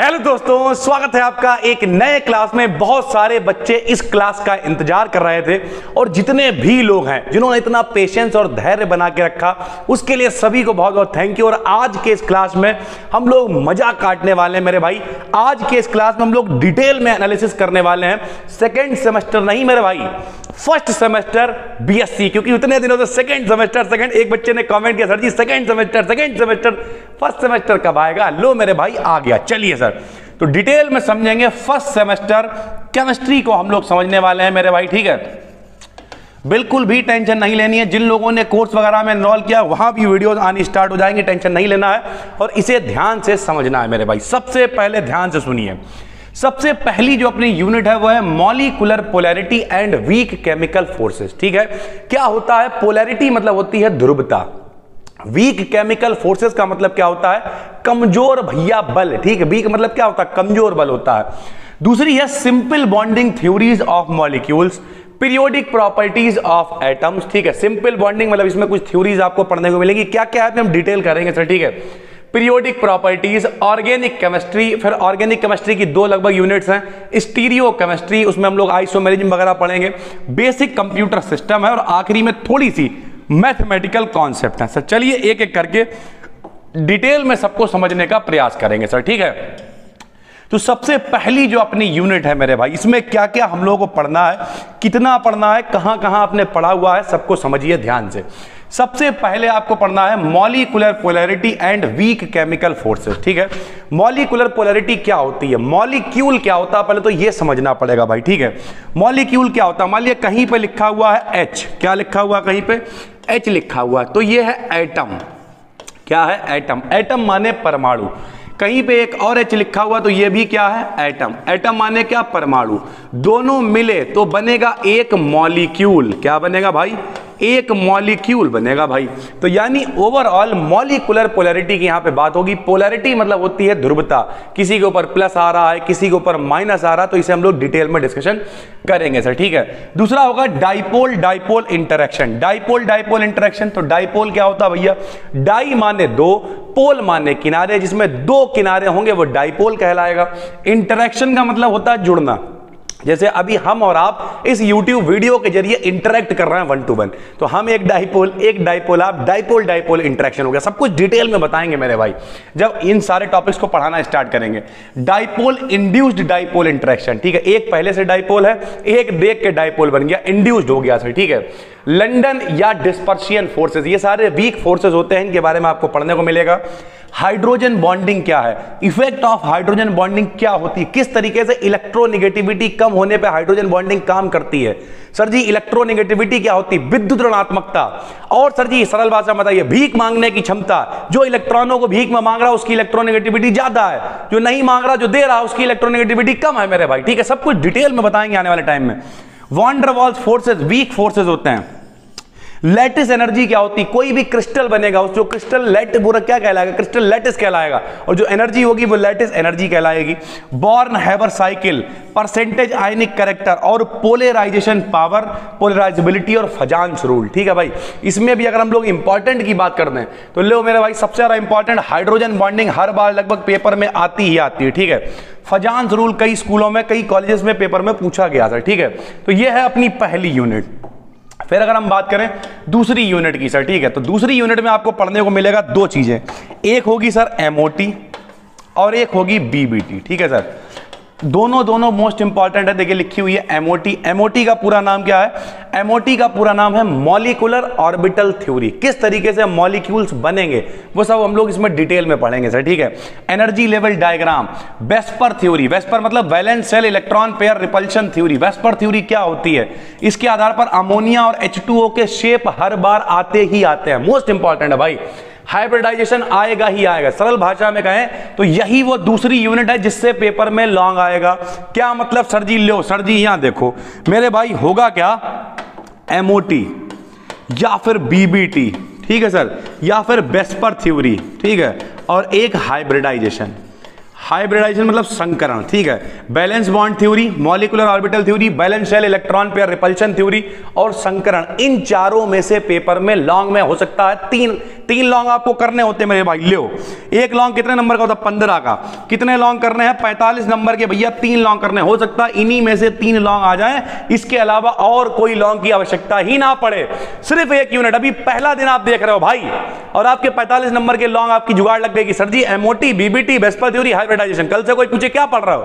Hello दोस्तों, स्वागत है आपका एक नए क्लास में। बहुत सारे बच्चे इस क्लास का इंतजार कर रहे थे और जितने भी लोग हैं जिन्होंने इतना पेशेंस और धैर्य बना के रखा, उसके लिए सभी को बहुत बहुत थैंक यू। और आज के इस क्लास में हम लोग मजा काटने वाले हैं मेरे भाई। आज के इस क्लास में हम लोग डिटेल में एनालिसिस करने वाले हैं। सेकेंड सेमेस्टर नहीं मेरे भाई, फर्स्ट सेमेस्टर बीएससी, क्योंकि उतने दिनों से सेकंड सेमेस्टर एक बच्चे ने कमेंट किया, सर जी सेकंड सेमेस्टर फर्स्ट सेमेस्टर कब आएगा? लो मेरे भाई आ गया। चलिए सर, तो डिटेल में समझेंगे। फर्स्ट सेमेस्टर केमिस्ट्री को हम लोग समझने वाले हैं मेरे भाई, ठीक है। बिल्कुल भी टेंशन नहीं लेनी है। जिन लोगों ने कोर्स वगैरह में एनरोल किया वहां भी वीडियोस आनी स्टार्ट हो जाएंगी, टेंशन नहीं लेना है और इसे ध्यान से समझना है मेरे भाई। सबसे पहले ध्यान से सुनिए, सबसे पहली जो अपनी यूनिट है वो है molecular polarity and weak chemical forces, ठीक है। क्या होता है? पोलैरिटी मतलब होती है ध्रुवता, वीक केमिकल फोर्सेस का मतलब क्या होता है? कमजोर भैया बल, ठीक है। वीक मतलब क्या होता है? कमजोर बल होता है। दूसरी है simple bonding theories of molecules, periodic properties of atoms, ठीक है। सिंपल बॉन्डिंग मतलब इसमें कुछ थ्योरीज आपको पढ़ने को मिलेगी। क्या क्या है हम डिटेल करेंगे सर, ठीक है। पीरियोडिक प्रॉपर्टीज, ऑर्गेनिक केमिस्ट्री, फिर ऑर्गेनिक केमिस्ट्री की दो लगभग यूनिट्स हैं। स्टीरियो केमिस्ट्री, उसमें हम लोग आइसोमेरिज्म वगैरह पढ़ेंगे। बेसिक कंप्यूटर सिस्टम है और आखिरी में थोड़ी सी मैथमेटिकल कॉन्सेप्ट है। सर चलिए एक एक करके डिटेल में सबको समझने का प्रयास करेंगे सर, ठीक है। तो सबसे पहली जो अपनी यूनिट है मेरे भाई, इसमें क्या क्या हम लोगों को पढ़ना है, कितना पढ़ना है, कहां कहां आपने पढ़ा हुआ है, सबको समझिए ध्यान से। सबसे पहले आपको पढ़ना है molecular polarity and weak chemical forces, ठीक है। मॉलिक्यूलर पोलैरिटी क्या होती है, मॉलिक्यूल क्या होता है, पहले तो ये समझना पड़ेगा भाई, ठीक है। मॉलिक्यूल क्या होता है? मान लिया कहीं पे लिखा हुआ है एच, क्या लिखा हुआ है कहीं पे? एच लिखा हुआ है, तो ये है एटम। क्या है? एटम। एटम माने परमाणु। कहीं पे एक और एच लिखा हुआ तो ये भी क्या है? एटम। एटम माने क्या? परमाणु। दोनों मिले तो बनेगा एक मॉलिक्यूल। क्या बनेगा भाई? एक मॉलिक्यूल बनेगा भाई। तो यानी ओवरऑल मॉलिक्यूलर पोलैरिटी की यहां पे बात होगी। पोलैरिटी मतलब होती है ध्रुवता, किसी के ऊपर प्लस आ रहा है, किसी के ऊपर माइनस आ रहा है, तो इसे हम लोग डिटेल में डिस्कशन करेंगे सर, ठीक है। दूसरा होगा dipole dipole interaction. Dipole dipole interaction, तो डाइपोल क्या होता है भैया? डाई माने दो, पोल माने किनारे, जिसमें दो किनारे होंगे वो डाइपोल कहलाएगा। इंटरेक्शन का मतलब होता है जुड़ना। जैसे अभी हम और आप इस YouTube वीडियो के जरिए इंटरेक्ट कर रहे हैं 1 to 1, तो हम एक डाइपोल आप, डाइपोल डाइपोल इंटरेक्शन हो गया। सब कुछ डिटेल में बताएंगे मेरे भाई जब इन सारे टॉपिक्स को पढ़ाना स्टार्ट करेंगे। डाइपोल इंड्यूस्ड डाइपोल इंटरेक्शन, ठीक है। एक पहले से डाइपोल है, एक देख के डाइपोल बन गया, इंड्यूस्ड हो गया सर, ठीक है। लंदन या डिस्पर्सियन फोर्सेस, ये सारे वीक फोर्सेस होते हैं, इनके बारे में आपको पढ़ने को मिलेगा। हाइड्रोजन बॉन्डिंग क्या है, इफेक्ट ऑफ हाइड्रोजन बॉन्डिंग क्या होती है, किस तरीके से इलेक्ट्रोनेगेटिविटी कम होने पे हाइड्रोजन बॉन्डिंग काम करती है। सर जी इलेक्ट्रोनेगेटिविटी क्या होती है? विद्युत ऋणात्मकता। और सर जी सरल भाषा में बताइए, भीख मांगने की क्षमता। जो इलेक्ट्रॉनों को भीख में मांग रहा है उसकी इलेक्ट्रोनेगेटिविटी ज्यादा है, जो नहीं मांग रहा, जो दे रहा है, उसकी इलेक्ट्रोनेगेटिविटी कम है मेरे भाई, ठीक है। सब कुछ डिटेल में बताएंगे आने वाले टाइम में। वॉन डर वाल्स फोर्सेस वीक फोर्सेस होते हैं। लैटिस एनर्जी क्या होती? कोई भी क्रिस्टल बनेगा उस जो क्रिस्टल लैट पूरा क्या कहलाएगा? क्रिस्टल लैटिस कहलाएगा, और जो एनर्जी होगी वो लैटिस एनर्जी कहलाएगी। Born Haber cycle, percentage ionic character और पोलराइजेशन पावर, पोलराइजेबिलिटी और फजांस रूल, ठीक है भाई। इसमें भी अगर हम लोग इंपॉर्टेंट की बात करते हैं तो लो मेरे भाई, सबसे ज्यादा इंपॉर्टेंट हाइड्रोजन बॉन्डिंग हर बार लगभग पेपर में आती ही आती है, ठीक है। फजांस रूल कई स्कूलों में, कई कॉलेजेस में पेपर में पूछा गया था, ठीक है। तो ये है अपनी पहली यूनिट। फिर अगर हम बात करें दूसरी यूनिट की सर, ठीक है, तो दूसरी यूनिट में आपको पढ़ने को मिलेगा दो चीजें। एक होगी सर एमओटी और एक होगी बीबीटी, ठीक है सर। दोनों मोस्ट इंपॉर्टेंट है, देखिए लिखी हुई है एमओटी। एमओटी का पूरा नाम क्या है? एमओटी का पूरा नाम है मॉलिक्यूलर ऑर्बिटल थ्योरी। किस तरीके से मॉलिक्यूल्स बनेंगे वो सब हम लोग इसमें डिटेल में पढ़ेंगे सर, ठीक है। Energy level diagram, VSEPR theory, VSEPR मतलब valence shell electron pair repulsion theory. VSEPR theory क्या होती है? इसके आधार पर अमोनिया और H2O के शेप हर बार आते ही आते हैं, मोस्ट इंपॉर्टेंट है भाई। हाइब्रिडाइजेशन आएगा ही आएगा। सरल भाषा में कहें तो यही वो दूसरी यूनिट है जिससे पेपर में लॉन्ग आएगा। क्या मतलब सर जी? लो सर जी यहां देखो मेरे भाई, होगा क्या? एमओटी या फिर बीबीटी, ठीक है सर, या फिर वेस्पर थ्योरी, ठीक है, और एक हाइब्रिडाइजेशन। हाइब्रिडाइजेशन मतलब संकरण, ठीक है। Valence bond theory, molecular orbital theory, valence shell electron pair repulsion theory और संकरण, इन चारों में से पेपर में लॉन्ग में हो सकता है तीन लॉन्ग आपको करने होते हैं मेरे भाई। लो, एक लॉन्ग कितने नंबर का होता है? 15 का। कितने लॉन्ग करने हैं? 45 नंबर के भैया 3 लॉन्ग करने। हो सकता है इन्हीं में से 3 लॉन्ग आ जाए, इसके अलावा और कोई लॉन्ग की आवश्यकता ही ना पड़े, सिर्फ एक यूनिट। अभी पहला दिन आप देख रहे हो भाई, और आपके 45 नंबर के लॉन्ग आपकी जुगाड़ लग गई कि sir ji MOT, VBT, VSEPR theory, hybridisation. कल से कोई पूछे क्या पढ़ रहे हो,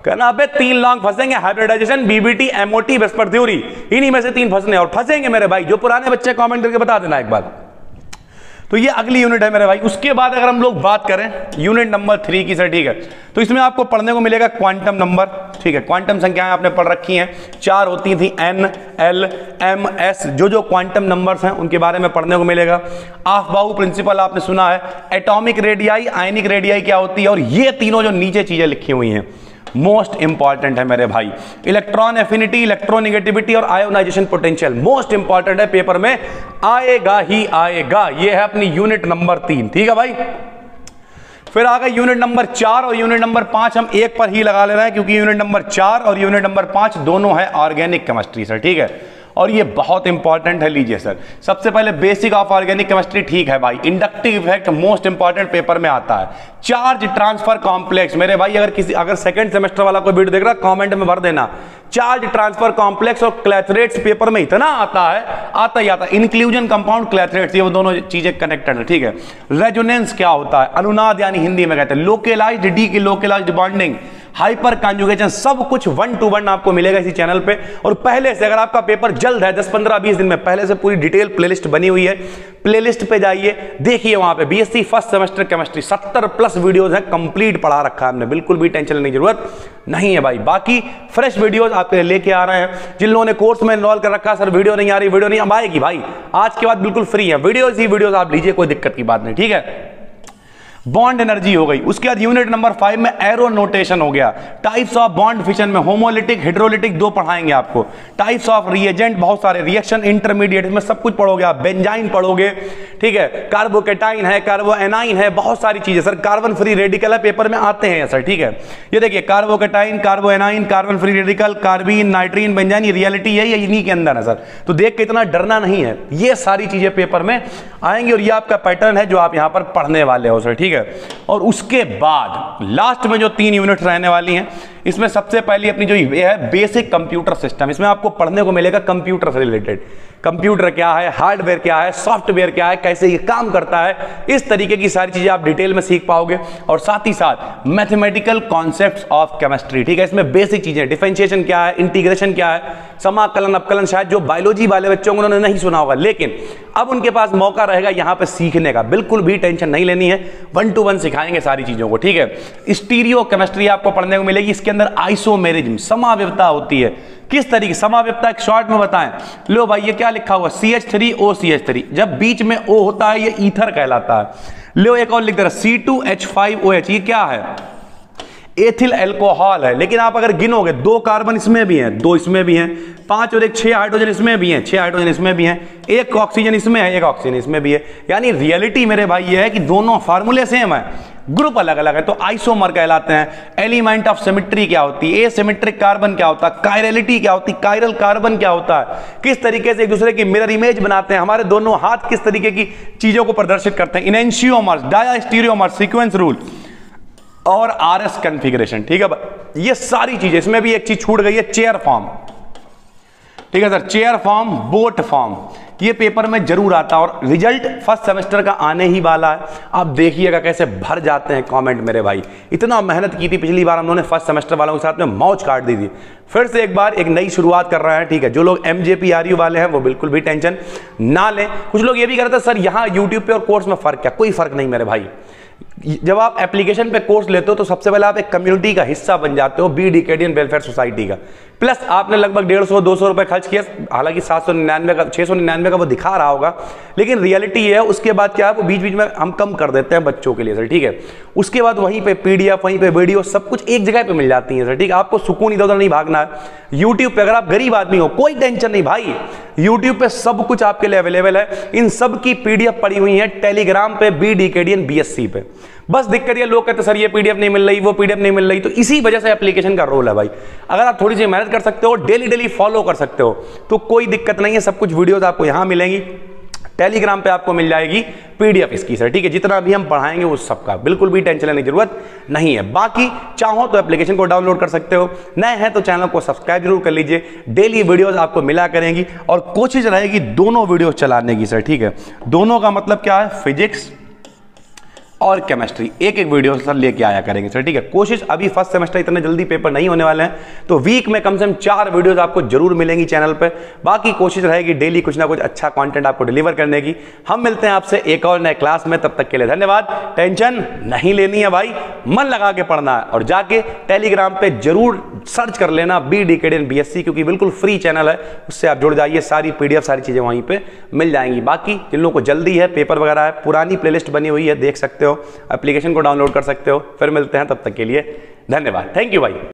कहना अबे 3 लॉन्ग फंसेंगे, hybridisation, VBT, MOT, VSEPR theory, इन्हीं में से 3 फंसने और फंसेंगे मेरे भाई। जो पुराने बच्चे कमेंट करके बता देना एक बार। तो ये अगली यूनिट है मेरे भाई। उसके बाद अगर हम लोग बात करें यूनिट नंबर 3 की सर, ठीक है, तो इसमें आपको पढ़ने को मिलेगा क्वांटम नंबर, ठीक है। क्वांटम संख्याएं आपने पढ़ रखी हैं, 4 होती थी, N, L, M, S, जो क्वांटम नंबर्स हैं उनके बारे में पढ़ने को मिलेगा। ऑफ-बाउ प्रिंसिपल आपने सुना है, एटॉमिक रेडियाई, आयनिक रेडियाई क्या होती है, और ये तीनों जो नीचे चीजें लिखी हुई हैं मोस्ट इंपॉर्टेंट है मेरे भाई। इलेक्ट्रॉन एफिनिटी, इलेक्ट्रोनेगेटिविटी और आयोनाइजेशन पोटेंशियल मोस्ट इंपॉर्टेंट है, पेपर में आएगा ही आएगा। ये है अपनी यूनिट नंबर 3, ठीक है भाई। फिर आ गए यूनिट नंबर 4 और यूनिट नंबर 5, हम एक पर ही लगा ले रहे हैं क्योंकि यूनिट नंबर 4 और यूनिट नंबर 5 दोनों है ऑर्गेनिक केमिस्ट्री सर, ठीक है। और ये बहुत इंपॉर्टेंट है, लीजिए सर। सबसे पहले बेसिक ऑफ ऑर्गेनिक केमिस्ट्री, ठीक है भाई। Inductive effect most important paper में आता है। चार्ज ट्रांसफर कॉम्प्लेक्स मेरे भाई, अगर सेकंड सेमेस्टर वाला कोई वीडियो देख रहा है कमेंट में भर देना, चार्ज ट्रांसफर कॉम्प्लेक्स और क्लैथरेट्स पेपर में इतना आता है, आता ही आता है। इंक्लूजन कंपाउंड, क्लैथरेट्स, ये वो दोनों चीजें कनेक्टेड है, ठीक है। रेजोनेंस क्या होता है, अनुनाद यानी हिंदी में कहते हैं, लोकेलाइज्ड डी की लोकेलाइज्ड बॉन्डिंग, हाइपर कॉन्जुगेशन, सब कुछ 1 to 1 आपको मिलेगा इसी चैनल पे। और पहले से अगर आपका पेपर जल्द है 10, 15, 20 दिन में, पहले से पूरी डिटेल प्लेलिस्ट बनी हुई है, प्लेलिस्ट पे जाइए, देखिए वहां पे BSc first semester chemistry 70+ videos है, कंप्लीट पढ़ा रखा है हमने, बिल्कुल भी टेंशन लेने की जरूरत नहीं है भाई। बाकी फ्रेश वीडियोस आपके लेके आ रहे हैं। जिन लोगों ने कोर्स में इनरोल कर रखा है, सर वीडियो नहीं आ रही, वीडियो नहीं, अब आएगी भाई, आज के बाद बिल्कुल फ्री है वीडियोस ही वीडियोस, आप लीजिए, कोई दिक्कत की बात नहीं, ठीक है। बॉन्ड एनर्जी हो गई। उसके बाद यूनिट नंबर 5 में एरो नोटेशन हो गया। टाइप्स ऑफ बॉन्ड फिशन में होमोलिटिक, हाइड्रोलिटिक 2 पढ़ाएंगे आपको। टाइप्स ऑफ रिएजेंट, बहुत सारे रिएक्शन, इंटरमीडिएट, में सब कुछ पढ़ोगे आप। बेंजाइन पढ़ोगे, ठीक है, कार्बोकेटाइन है, कार्बोएनाइन है, बहुत सारी चीजें सर। कार्बन फ्री रेडिकल है, पेपर में आते हैं सर, ठीक है। ये देखिए carbocation, carbanion, carbon free radical, carbene, nitrene, benzyne, ये रियलिटी है, ये इन्हीं के अंदर है सर। तो देख के इतना डरना नहीं है, ये सारी चीजें पेपर में आएंगी और ये आपका पैटर्न है जो आप यहां पर पढ़ने वाले हो सर, ठीक है। और उसके बाद लास्ट में जो 3 यूनिट रहने वाली हैं, इसमें सबसे पहली अपनी जो ये है बेसिक कंप्यूटर सिस्टम। इसमें आपको पढ़ने को मिलेगा कंप्यूटर से रिलेटेड, कंप्यूटर क्या है, हार्डवेयर क्या है, सॉफ्टवेयर क्या है, कैसे ये काम करता है, इस तरीके की सारी चीजें आप डिटेल में सीख पाओगे। और साथ ही साथ मैथमेटिकल कॉन्सेप्ट्स ऑफ केमिस्ट्री, ठीक है। इसमें बेसिक चीजें, डिफरेंशिएशन क्या है, इंटीग्रेशन क्या है, समाकलन, अपकलन, शायद जो बायोलॉजी वाले बच्चों को उन्होंने नहीं सुना होगा, लेकिन अब उनके पास मौका रहेगा यहां पर सीखने का। बिल्कुल भी टेंशन नहीं लेनी है, 1 to 1 सिखाएंगे सारी चीजों को, ठीक है। स्टीरियो केमिस्ट्री आपको पढ़ने को मिलेगी। इसके अंदर आइसोमेरिज्म, समाव्यवस्था होती है। किस तरीके समाव्यवस्था, एक शॉर्ट में बताएं। लो भाई ये क्या लिखा हुआ, CH3OCH3, जब बीच में O होता है ये ईथर कहलाता है। लो एक और लिख दे रहा, C2H5OH, ये क्या है, एथिल अल्कोहल है। लेकिन आप अगर गिनोगे 2 कार्बन इसमें भी हैं, 2 इसमें भी हैं, 5 और 1 6 हाइड्रोजन इसमें भी हैं, 6 हाइड्रोजन इसमें भी हैं, 1 ऑक्सीजन इसमें है, 1 ऑक्सीजन इसमें भी है। यानी रियलिटी मेरे भाई ये है कि दोनों फार्मूले सेम है, ग्रुप अलग अलग है, तो आइसोमर कहलाते हैं। एलिमेंट ऑफ सिमेट्री क्या होती है, एसिमेट्रिक कार्बन क्या होता है, कायरलिटी क्या होती है, कायरल कार्बन क्या होता है, किस तरीके से एक दूसरे की मिरर इमेज बनाते हैं, हमारे दोनों हाथ किस तरीके की चीजों को प्रदर्शित करते हैं, इनेंशियोमर्स, डायास्टीरियोमर्स, सीक्वेंस रूल और RS कॉन्फ़िगरेशन, ठीक है। ये सारी चीजें, इसमें भी एक चीज छूट गई है, चेयर फॉर्म, ठीक है sir, chair form, boat form, ये पेपर में जरूर आता है और रिजल्ट फर्स्ट सेमेस्टर का आने ही वाला है। आप देखिएगा कैसे भर जाते हैं कमेंट मेरे भाई। इतना मेहनत की थी पिछली बार हम लोगों ने फर्स्ट सेमेस्टर वालों के साथ में मौज काट दी थी, फिर से एक बार एक नई शुरुआत कर रहे हैं, ठीक है। जो लोग MJPRU वाले हैं वो बिल्कुल भी टेंशन ना लें। कुछ लोग ये भी कह रहे थे सर यहाँ यूट्यूब पे और कोर्स में फर्क क्या, कोई फर्क नहीं मेरे भाई। जब आप एप्लीकेशन पे कोर्स लेते हो तो सबसे पहले आप एक कम्युनिटी का हिस्सा बन जाते हो, बी डिकेडियन वेलफेयर सोसाइटी का। प्लस आपने लगभग 150-200 रुपए खर्च किया, हालांकि 799 का 699 का वो दिखा रहा होगा, लेकिन रियलिटी है उसके बाद क्या है वो बीच बीच में हम कम कर देते हैं बच्चों के लिए सर, ठीक है। उसके बाद वहीं पे PDF, वहीं पे वीडियो, सब कुछ एक जगह पे मिल जाती है सर, ठीक है। आपको सुकून इधर उधर नहीं भागना है। यूट्यूब पे अगर आप गरीब आदमी हो कोई टेंशन नहीं भाई, यूट्यूब पे सब कुछ आपके लिए अवेलेबल है। इन सब की PDF पड़ी हुई है टेलीग्राम पे, बी डिकेडियन BSc पे। बस दिक्कत ये लोग कहते सर ये पीडीएफ नहीं मिल रही, वो पीडीएफ नहीं मिल रही, तो इसी वजह से एप्लीकेशन का रोल है भाई। अगर आप थोड़ी सी मेहनत कर सकते हो, डेली डेली फॉलो कर सकते हो, तो कोई दिक्कत नहीं है। सब कुछ वीडियोस आपको यहां मिलेंगी, टेलीग्राम पे आपको मिल जाएगी पीडीएफ इसकी सर, ठीक है। जितना भी हम पढ़ाएंगे उस सब का बिल्कुल भी टेंशन लेने की जरूरत नहीं है। बाकी चाहो तो एप्लीकेशन को डाउनलोड कर सकते हो, नए हैं तो चैनल को सब्सक्राइब जरूर कर लीजिए। डेली वीडियोस आपको मिला करेंगी और कोशिश रहेगी दोनों वीडियो चलाने की सर, ठीक है। दोनों का मतलब क्या है, फिजिक्स और केमिस्ट्री एक एक वीडियो सर लेके आया करेंगे सर, ठीक है। कोशिश, अभी फर्स्ट सेमेस्टर इतने जल्दी पेपर नहीं होने वाले हैं, तो वीक में कम से कम 4 वीडियोस आपको जरूर मिलेंगी चैनल पे। बाकी कोशिश रहेगी डेली कुछ ना कुछ अच्छा कंटेंट आपको डिलीवर करने की। हम मिलते हैं आपसे एक और नए क्लास में, तब तक के लिए धन्यवाद। टेंशन नहीं लेनी है भाई, मन लगा के पढ़ना है और जाके टेलीग्राम पे जरूर सर्च कर लेना BDKD इन BSc, क्योंकि बिल्कुल फ्री चैनल है, उससे आप जुड़ जाइए। सारी पीडीएफ सारी चीजें वहीं पे मिल जाएंगी। बाकी जिन लोगों को जल्दी है, पेपर वगैरह है, पुरानी प्लेलिस्ट बनी हुई है, देख सकते हो, एप्लीकेशन को डाउनलोड कर सकते हो। फिर मिलते हैं, तब तक के लिए धन्यवाद। थैंक यू भाई।